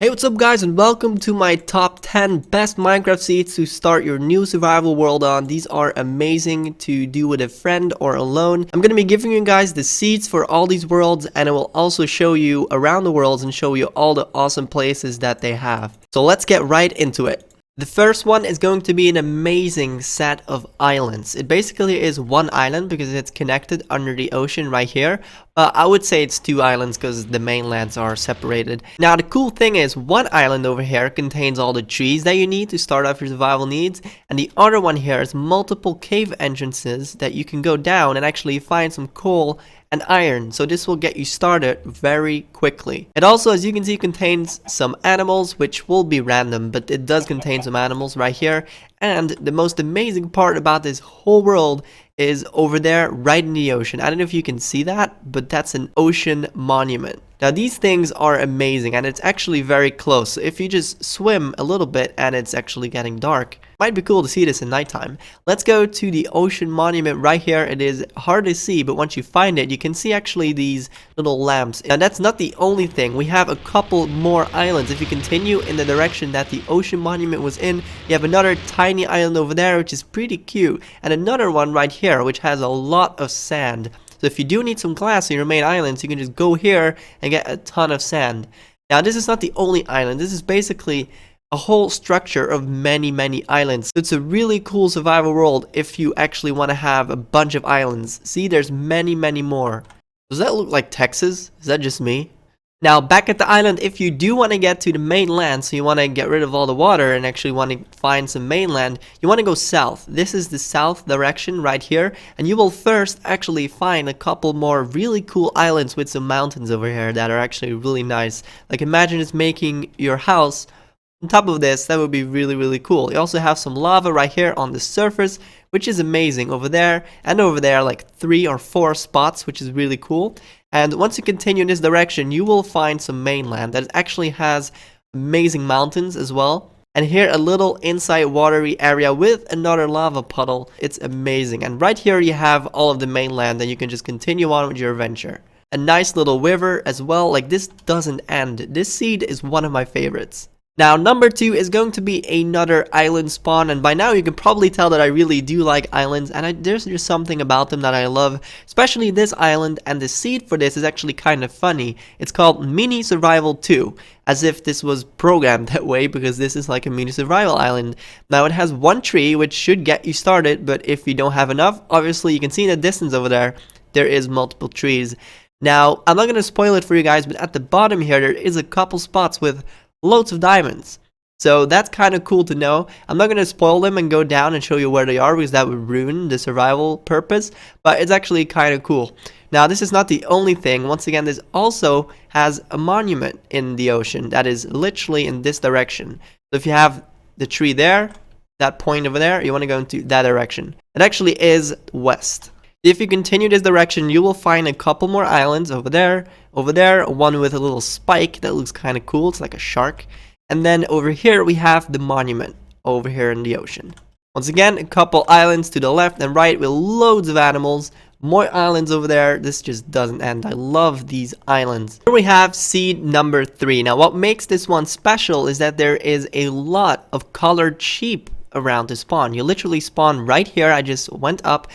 Hey, what's up guys, and welcome to my top 10 best Minecraft seeds to start your new survival world on. These are amazing to do with a friend or alone. I'm going to be giving you guys the seeds for all these worlds, and I will also show you around the worlds and show you all the awesome places that they have. So let's get right into it. The first one is going to be an amazing set of islands. It basically is one island because it's connected under the ocean right here. I would say it's two islands because the mainlands are separated. Now the cool thing is one island over here contains all the trees that you need to start off your survival needs. And the other one here is multiple cave entrances that you can go down and actually find some coal and iron, so this will get you started very quickly. It also, as you can see, contains some animals, which will be random, but it does contain some animals right here. And the most amazing part about this whole world is over there right in the ocean. I don't know if you can see that, but that's an ocean monument. Now these things are amazing, and it's actually very close. So if you just swim a little bit and it's actually getting dark, might be cool to see this in nighttime. Let's go to the ocean monument right here. It is hard to see, but once you find it, you can see actually these little lamps. And that's not the only thing. We have a couple more islands. If you continue in the direction that the ocean monument was in, you have another tiny island over there, which is pretty cute, and another one right here, which has a lot of sand. So if you do need some glass in your main islands, you can just go here and get a ton of sand. Now this is not the only island. This is basically a whole structure of many islands. So it's a really cool survival world if you actually want to have a bunch of islands. See, there's many more. Does that look like Texas? Is that just me? Now back at the island, if you do want to get to the mainland, so you want to get rid of all the water and actually want to find some mainland, you want to go south. This is the south direction right here, and you will first actually find a couple more really cool islands with some mountains over here that are actually really nice. Like imagine just making your house on top of this. That would be really cool. You also have some lava right here on the surface, which is amazing over there and over there, like 3 or 4 spots, which is really cool. And once you continue in this direction, you will find some mainland that actually has amazing mountains as well. And here a little inside watery area with another lava puddle. It's amazing. And right here you have all of the mainland, and you can just continue on with your adventure. A nice little river as well. Like this doesn't end. This seed is one of my favorites. Now, number 2 is going to be another island spawn, and by now you can probably tell that I really do like islands, and there's just something about them that I love, especially this island, and the seed for this is actually kind of funny. It's called Mini Survival 2, as if this was programmed that way, because this is like a mini survival island. Now, it has one tree, which should get you started, but if you don't have enough, obviously you can see in the distance over there, there is multiple trees. Now, I'm not going to spoil it for you guys, but at the bottom here, there is a couple spots with loads of diamonds. So that's kind of cool to know. I'm not going to spoil them and go down and show you where they are because that would ruin the survival purpose, but it's actually kind of cool. Now this is not the only thing. Once again, this also has a monument in the ocean that is literally in this direction. So if you have the tree there, that point over there, you want to go into that direction. It actually is west. If you continue this direction, you will find a couple more islands over there, one with a little spike that looks kind of cool. It's like a shark. And then over here, we have the monument over here in the ocean. Once again, a couple islands to the left and right with loads of animals. More islands over there. This just doesn't end. I love these islands. Here we have seed number 3. Now, what makes this one special is that there is a lot of colored sheep around to spawn. You literally spawn right here. I just went up,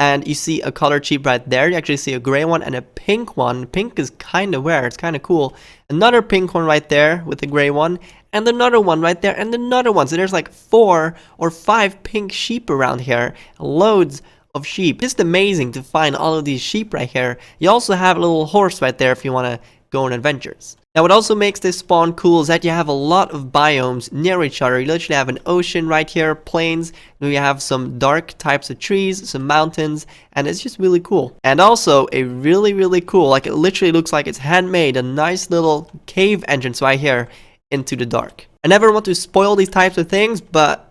and you see a colored sheep right there. You actually see a gray one and a pink one. Pink is kind of rare. It's kind of cool. Another pink one right there with a gray one. And another one right there. And another one. So there's like 4 or 5 pink sheep around here. Loads of sheep. Just amazing to find all of these sheep right here. You also have a little horse right there if you want to go on adventures. Now what also makes this spawn cool is that you have a lot of biomes near each other. You literally have an ocean right here, plains, then you have some dark types of trees, some mountains, and it's just really cool. And also a really cool, like it literally looks like it's handmade, a nice little cave entrance right here into the dark. I never want to spoil these types of things, but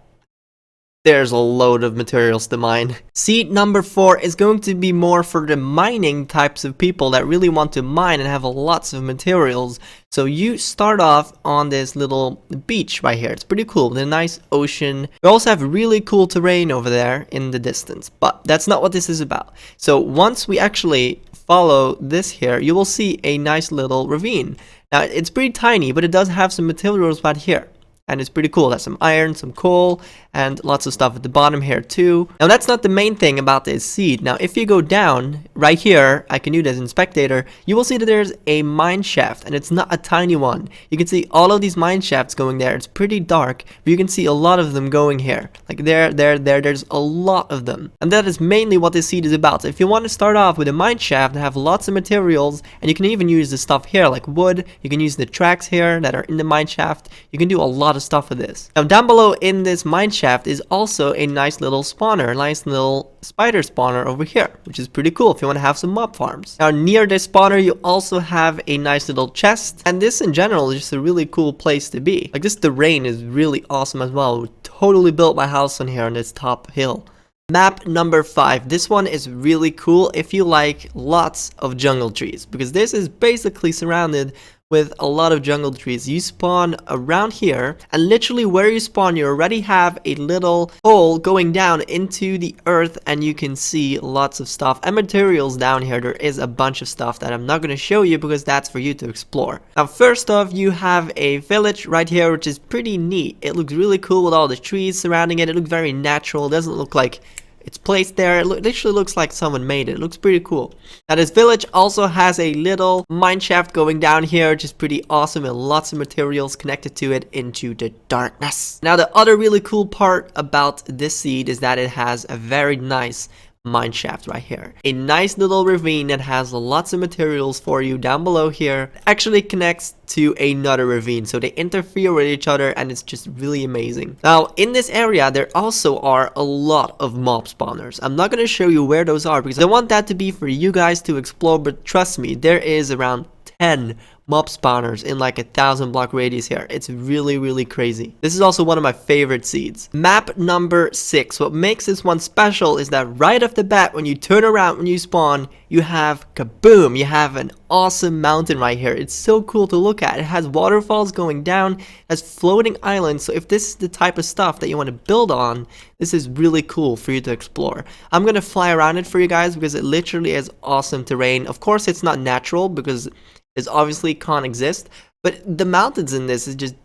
there's a load of materials to mine. Seed number 4 is going to be more for the mining types of people that really want to mine and have lots of materials. So you start off on this little beach right here. It's pretty cool with a nice ocean. You also have really cool terrain over there in the distance, but that's not what this is about. So once we actually follow this here, you will see a nice little ravine. Now, it's pretty tiny, but it does have some materials right here. And it's pretty cool. It has some iron, some coal, and lots of stuff at the bottom here too. Now that's not the main thing about this seed. Now if you go down, right here, I can do this in Spectator, you will see that there's a mine shaft, and it's not a tiny one. You can see all of these mine shafts going there. It's pretty dark, but you can see a lot of them going here. Like there's a lot of them. And that is mainly what this seed is about. So if you want to start off with a mine shaft and have lots of materials, and you can even use the stuff here like wood, you can use the tracks here that are in the mine shaft, you can do a lot of stuff with this. Now down below in this mine shaft is also a nice little spawner, a nice little spider spawner over here, which is pretty cool if you want to have some mob farms. Now near this spawner you also have a nice little chest, and this in general is just a really cool place to be. Like this terrain is really awesome as well. We totally built my house on here on this top hill. Map number 5. This one is really cool if you like lots of jungle trees, because this is basically surrounded with a lot of jungle trees. You spawn around here, and literally where you spawn you already have a little hole going down into the earth, and you can see lots of stuff and materials down here. There is a bunch of stuff that I'm not going to show you because that's for you to explore. Now first off, you have a village right here, which is pretty neat. It looks really cool with all the trees surrounding it. It looks very natural. It doesn't look like it's placed there. It literally looks like someone made it. It looks pretty cool. Now this village also has a little mine shaft going down here, which is pretty awesome, and lots of materials connected to it into the darkness. Now the other really cool part about this seed is that it has a very nice mine shaft right here. A nice little ravine that has lots of materials for you down below here. Actually connects to another ravine, so they interfere with each other, and it's just really amazing. Now in this area there also are a lot of mob spawners. I'm not going to show you where those are because I want that to be for you guys to explore, but trust me, there is around 10 mob spawners in like 1,000 block radius here. It's really crazy. This is also one of my favorite seeds. Map number 6. What makes this one special is that right off the bat when you turn around when you spawn, you have kaboom, you have an awesome mountain right here. It's so cool to look at. It has waterfalls going down, it has floating islands. So if this is the type of stuff that you want to build on, this is really cool for you to explore. I'm gonna fly around it for you guys because it literally is awesome terrain. Of course it's not natural because it obviously can't exist, but the mountains in this is just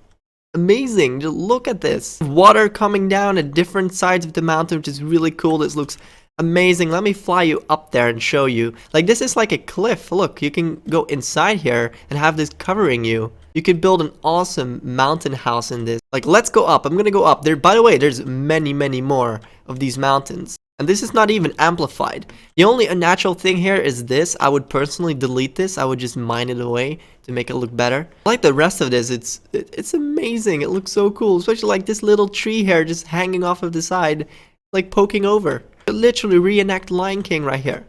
amazing. Just look at this. Water coming down at different sides of the mountain, which is really cool. This looks amazing. Let me fly you up there and show you. Like this is like a cliff. Look, you can go inside here and have this covering you. You could build an awesome mountain house in this. Like let's go up. I'm gonna go up there. By the way, there's many more of these mountains. And this is not even amplified. The only unnatural thing here is this. I would personally delete this. I would just mine it away to make it look better. I like the rest of this. It's amazing. It looks so cool. Especially like this little tree here just hanging off of the side, like poking over. It literally reenact Lion King right here.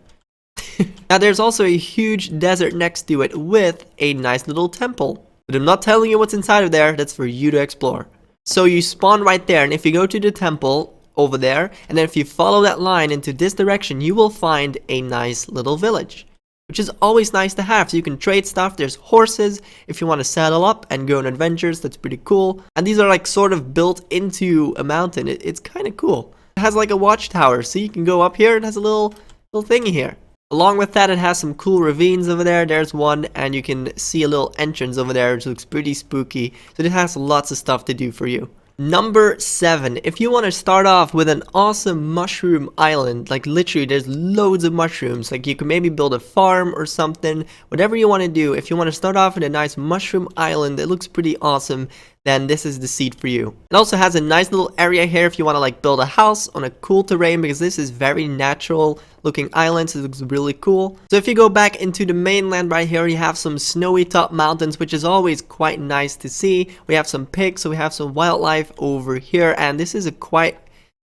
Now there's also a huge desert next to it with a nice little temple. But I'm not telling you what's inside of there. That's for you to explore. So you spawn right there, and if you go to the temple over there, and then if you follow that line into this direction, you will find a nice little village, which is always nice to have. So you can trade stuff. There's horses if you want to saddle up and go on adventures. That's pretty cool. And these are like sort of built into a mountain. It's kind of cool. It has like a watchtower, so you can go up here. It has a little thingy here. Along with that, it has some cool ravines over there. There's one, and you can see a little entrance over there, which looks pretty spooky. So it has lots of stuff to do for you. Number 7. If you want to start off with an awesome mushroom island, like literally there's loads of mushrooms, like you can maybe build a farm or something, whatever you want to do. If you want to start off with a nice mushroom island that looks pretty awesome, then this is the seed for you. It also has a nice little area here if you want to like build a house on a cool terrain, because this is very natural looking islands. It looks really cool. So if you go back into the mainland right here, you have some snowy top mountains, which is always quite nice to see. We have some pigs, so we have some wildlife over here, and this is quite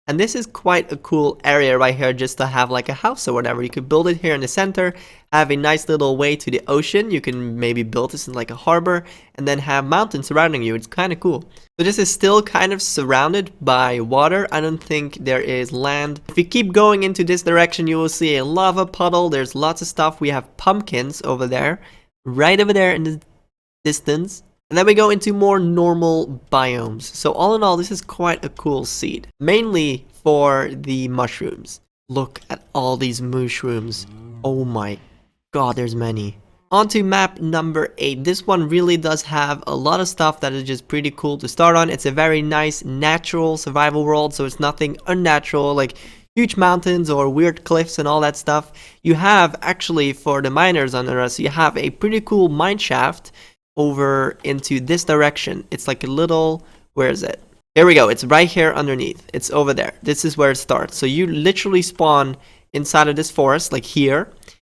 a cool area right here just to have like a house or whatever. You could build it here in the center, have a nice little way to the ocean. You can maybe build this in like a harbor and then have mountains surrounding you. It's kind of cool. So this is still kind of surrounded by water. I don't think there is land. If you keep going into this direction, you will see a lava puddle. There's lots of stuff. We have pumpkins over there, right over there in the distance. And then we go into more normal biomes. So all in all, this is quite a cool seed. Mainly for the mushrooms. Look at all these mushrooms. Oh my god, there's many. On to map number 8. This one really does have a lot of stuff that is just pretty cool to start on. It's a very nice natural survival world, so it's nothing unnatural like huge mountains or weird cliffs and all that stuff. You have actually, for the miners under us, you have a pretty cool mine shaft over into this direction. It's like a little, where is it? Here we go. It's right here underneath. It's over there. This is where it starts. So you literally spawn inside of this forest, like here.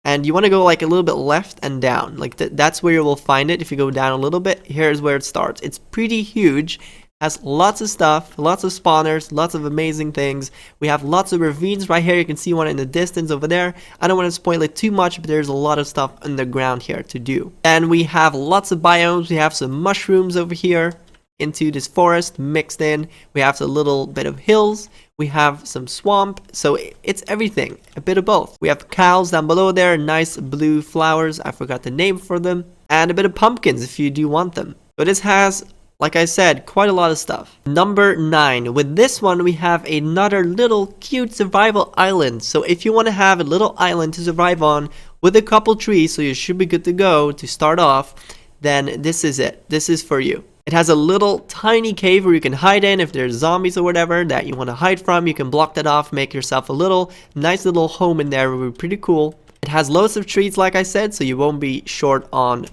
And you want to go like a little bit left and down. Like that's where you will find it. If you go down a little bit, here's where it starts. It's pretty huge. Has lots of stuff, lots of spawners, lots of amazing things. We have lots of ravines right here. You can see one in the distance over there. I don't want to spoil it too much, but there's a lot of stuff underground here to do. And we have lots of biomes. We have some mushrooms over here into this forest mixed in. We have a little bit of hills. We have some swamp, so it's everything, a bit of both. We have cows down below there, nice blue flowers, I forgot the name for them, and a bit of pumpkins if you do want them. But this has, like I said, quite a lot of stuff. Number 9, with this one we have another little cute survival island. So if you want to have a little island to survive on with a couple trees, so you should be good to go to start off, then this is it. This is for you. It has a little tiny cave where you can hide in if there's zombies or whatever that you want to hide from. You can block that off, make yourself a little nice little home in there. It would be pretty cool. It has loads of trees, like I said, so you won't be short on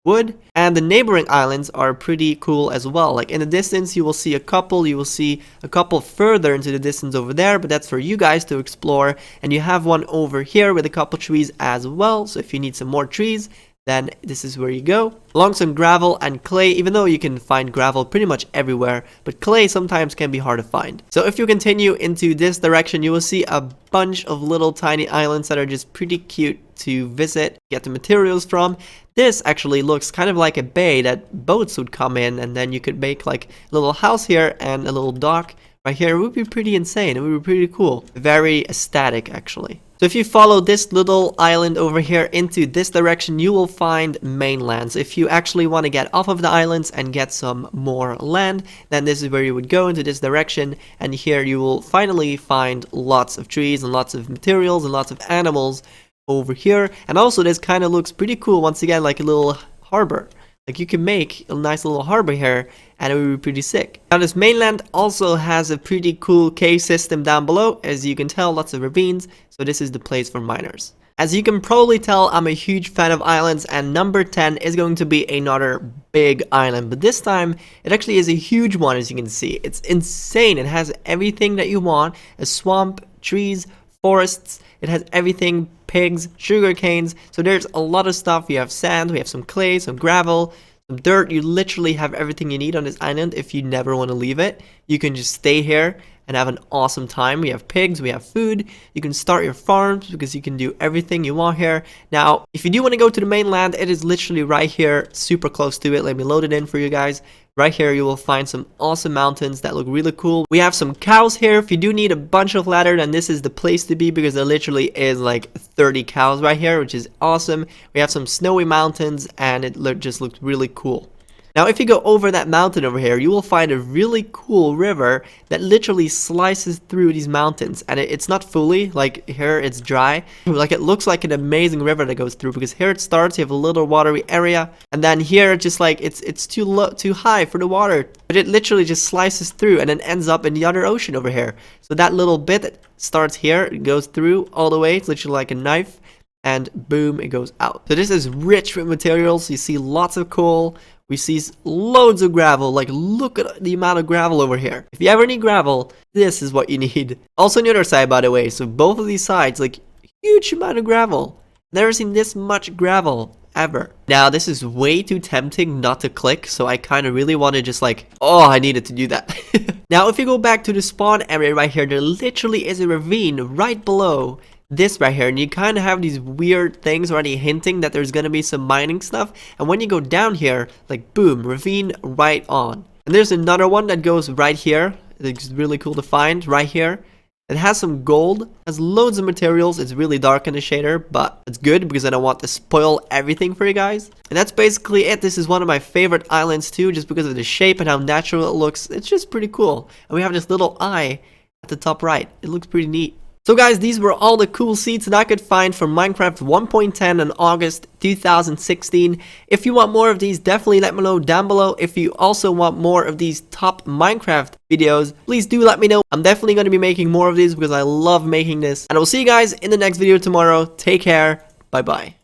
wood. And the neighboring islands are pretty cool as well. Like in the distance, you will see a couple. You will see a couple further into the distance over there, but that's for you guys to explore. And you have one over here with a couple trees as well. So if you need some more trees, then this is where you go. Along some gravel and clay, even though you can find gravel pretty much everywhere, but clay sometimes can be hard to find. So if you continue into this direction, you will see a bunch of little tiny islands that are just pretty cute to visit, get the materials from. This actually looks kind of like a bay that boats would come in, and then you could make like a little house here and a little dock right here. It would be pretty insane. It would be pretty cool. Very aesthetic, actually. So if you follow this little island over here into this direction, you will find mainland. So if you actually want to get off of the islands and get some more land, then this is where you would go, into this direction. And here you will finally find lots of trees and lots of materials and lots of animals over here. And also this kind of looks pretty cool, once again, like a little harbor. Like you can make a nice little harbor here and it would be pretty sick. Now this mainland also has a pretty cool cave system down below. As you can tell, lots of ravines. So this is the place for miners. As you can probably tell, I'm a huge fan of islands, and number 10 is going to be another big island. But this time, it actually is a huge one, as you can see. It's insane. It has everything that you want. A swamp, trees, forests. It has everything, pigs, sugar canes. So there's a lot of stuff. We have sand, we have some clay, some gravel, some dirt. You literally have everything you need on this island. If you never want to leave it, you can just stay here and have an awesome time. We have pigs, we have food. You can start your farms because you can do everything you want here. Now, if you do want to go to the mainland, it is literally right here, super close to it. Let me load it in for you guys. Right here, you will find some awesome mountains that look really cool. We have some cows here. If you do need a bunch of ladder, then this is the place to be, because there literally is like 30 cows right here, which is awesome. We have some snowy mountains, and it just looks really cool. Now, if you go over that mountain over here, you will find a really cool river that literally slices through these mountains. And it's not fully, like here it's dry. Like it looks like an amazing river that goes through, because here it starts, you have a little watery area. And then here, just like it's too low, too high for the water. But it literally just slices through and then ends up in the other ocean over here. So that little bit that starts here, it goes through all the way. It's literally like a knife. And boom, it goes out. So this is rich with materials. You see lots of coal. We see loads of gravel. Like, look at the amount of gravel over here. If you ever need gravel, this is what you need. Also on the other side, by the way, so both of these sides, like, huge amount of gravel. Never seen this much gravel ever. Now, this is way too tempting not to click, so I kind of really want to just like, oh, I needed to do that. Now, if you go back to the spawn area right here, there literally is a ravine right below this right here, and you kind of have these weird things already hinting that there's gonna be some mining stuff. And when you go down here, like boom, ravine right on. And there's another one that goes right here. It's really cool to find right here. It has some gold, has loads of materials. It's really dark in the shader, but it's good because I don't want to spoil everything for you guys. And that's basically it. This is one of my favorite islands too, just because of the shape and how natural it looks. It's just pretty cool. And we have this little eye at the top right. It looks pretty neat. So guys, these were all the cool seeds that I could find for Minecraft 1.10 in August 2016. If you want more of these, definitely let me know down below. If you also want more of these top Minecraft videos, please do let me know. I'm definitely going to be making more of these because I love making this. And I will see you guys in the next video tomorrow. Take care. Bye bye.